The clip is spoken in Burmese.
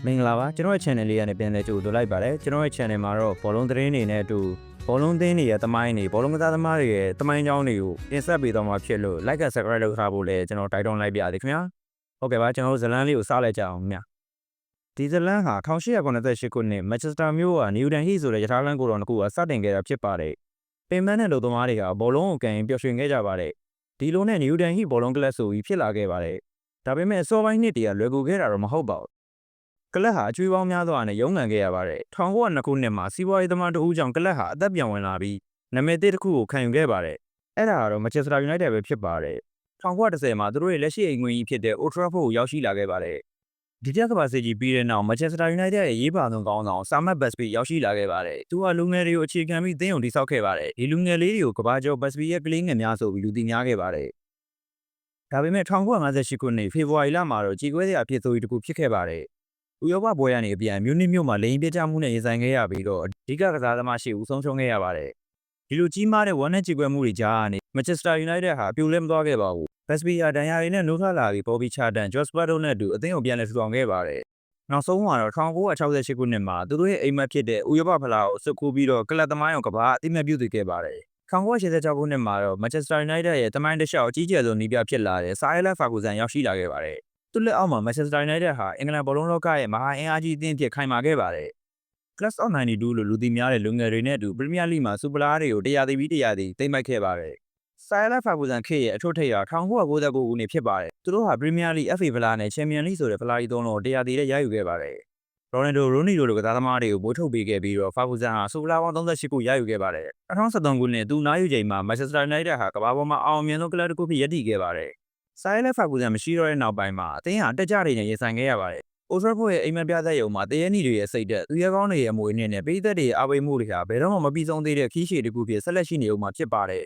မင်္ဂလာပါကျွန်တော်ရဲ့ channel လေးကနေပြန်လဲကြိုဆိုလိုက်ပါတယ်ကျွန်တော်ရဲ့ channel မှာတော့ဘောလုံးသတင်းတွေနဲ့အတူဘောလုံးသင်းတွေရဲ့သမိုင်းတွေဘောလုံးကစားသမားတွေရဲ့သမိုင်းကြောင်းတွေကိုတင်ဆက်ပေးသွားမှာဖြစ်လို့ like and subscribe လုပ်ထားဖို့လည်းကျွန်တော်တိုက်တွန်းလိုက်ပါရစေခင်ဗျာဟုတ်ကဲ့ပါကျွန်တော်တို့ဇလန်းလေးကိုစလိုက်ကြအောင်ခင်ဗျာဒီဇလန်းဟာ1898ခုနှစ်မန်ချက်စတာမြို့ကနယူတန်ဟီဆိုတဲ့ရထားလမ်းကိုတော်တစ်ခုကစတင်ခဲ့တာဖြစ်ပါတယ်ပင်ပန်းတဲ့လူသမားတွေကဘောလုံးကိုကန်ရင်ပျော်ရွှင်ခဲ့ကြပါတယ်ဒီလိုနဲ့နယူတန်ဟီဘောလုံးကလပ်ဆိုပြီးဖြစ်လာခဲ့ပါတယ်ဒါပေမဲ့အစောပိုင်းနှစ်တည်းကလွယ်ကူခဲ့တာတော့မဟုတ်ပါဘူးကလပ်ဟာအကျွေးပေါင်းများစွာနဲ့ရုန်းကန်ခဲ့ရပါတယ်1902ခုနှစ်မှာစီးပွားရေးသမားတဦးကြောင့်ကလပ်ဟာအသက်ပြောင်းဝင်လာပြီးနာမည်တစ်ခုကိုခံယူခဲ့ပါတယ်အဲ့ဒါကတော့မန်ချက်စတာယူနိုက်တက်ပဲဖြစ်ပါတယ်1910မှာသူတို့ရဲ့လက်ရှိအိမ်ငွေကြီးဖြစ်တဲ့ Old Trafford ကိုရောက်ရှိလာခဲ့ပါတယ်ဒီတက်ကဘာစစ်ကြီးပြီးတဲ့နောက်မန်ချက်စတာယူနိုက်တက်ရဲ့ရေးပါဆုံးကောင်းဆောင်ဆာမတ်ဘတ်စပီရောက်ရှိလာခဲ့ပါတယ်သူကလူငယ်တွေကိုအခြေခံပြီးသင်းုံတိဆောက်ခဲ့ပါတယ်ဒီလူငယ်လေးတွေကိုကဘာကျော်ဘတ်စပီရဲ့ကလေးငယ်များဆိုပြီးလူသိများခဲ့ပါတယ်ဒါပေမဲ့1958ခုနှစ်ဖေဖော်ဝါရီလမှာတော့ကြေကွဲစရာဖြစ်ဆိုပြီးတခုဖြစ်ခဲ့ပါတယ်ဥရောပပွဲရနေအပြန်မြူနစ်မြို့မှာလိန်ပြကြမှုနဲ့ရင်ဆိုင်ခဲ့ရပြီးတော့အဓိကကစားသမားရှိဦးဆုံးရှုံးခဲ့ရပါတယ်ဒီလိုကြီးမားတဲ့ဝမ်းနဲ့ကြေကွဲမှုတွေကြားကနေမန်ချက်စတာယူနိုက်တက်ဟာပြိုလဲမသွားခဲ့ပါဘူးဘတ်စပီယာဒန်ယာရီနဲ့နိုးထလာပြီးဘော်ဘီချာတန်ဂျော့စပတ်တို့နဲ့အတူအသင်းကိုပြန်လည်ထူထောင်ခဲ့ပါတယ်နောက်ဆုံးမှာတော့1968ခုနှစ်မှာသူတို့ရဲ့အိမ်မက်ဖြစ်တဲ့ဥရောပဖလားကိုစုခိုးပြီးတော့ကလပ်သမိုင်းအောင်ကဘာအသိမဲ့ပြုသိခဲ့ပါတယ်1986ခုနှစ်မှာတော့မန်ချက်စတာယူနိုက်တက်ရဲ့တမိုင်းတစ်လျှောက်အကြီးကျယ်ဆုံးနီးပြဖြစ်လာတဲ့ဆာအီလာဖာဂူဆန်ရောက်ရှိလာခဲ့ပါတယ်သူ့လက်အောက်မှာမန်ချက်စတာယူနိုက်တက်ဟာအင်္ဂလန်ဘောလုံးလောကရဲ့မဟာအင်အားကြီးအသင်းအဖြစ်ခိုင်မာခဲ့ပါတယ်။ Class of 92လို့လူသိများတဲ့လူငယ်တွေနဲ့အတူပရီးမီးယားလိမှာစူပလာတွေကိုတရားသိပြီးတရားသိသိမ်းပိုက်ခဲ့ပါတယ်။ဆာယလာဖာဂူဆန်ခေတ်ရဲ့အထွတ်ထိပ်ဟာ1999ခုနှစ်ဖြစ်ပါတယ်။သူတို့ဟာပရီးမီးယားလိ FA ဖလားနဲ့ချန်ပီယံလိဆိုတဲ့ဖလားကြီးသုံးလုံးကိုတရားသိတဲ့ရယူခဲ့ပါတယ်။ရိုနယ်ဒိုရိုနီတို့လိုကစားသမားတွေကိုမိုးထုတ်ပေးခဲ့ပြီးတော့ဖာဂူဆန်ဟာစူပလာပေါင်း38ခုရယူခဲ့ပါတယ်။2013ခုနှစ်သူနားယူချိန်မှာမန်ချက်စတာယူနိုက်တက်ဟာကမ္ဘာပေါ်မှာအောင်မြင်ဆုံးကလပ်တစ်ခုဖြစ်ရည်တည်ခဲ့ပါတယ်။ဆာယလာဖာဂူဆန်မရှိတော့တဲ့နောက်ပိုင်းမှာအသင်းဟာတက်ကြတွေနဲ့ရင်ဆိုင်ခဲ့ရပါတယ်။ Old Trafford ရဲ့အိမ်မက်ပြသက်ရုံမှာတရေနီတွေရဲ့စိတ်သက်သူရဲကောင်းတွေရဲ့အမွေအနှစ်နဲ့ပြည်သက်တွေရဲ့အားပေးမှုတွေဟာဘယ်တော့မှမပြီးဆုံးသေးတဲ့ခီးရှည်တစ်ခုဖြစ်ဆက်လက်ရှိနေဦးမှာဖြစ်ပါတယ်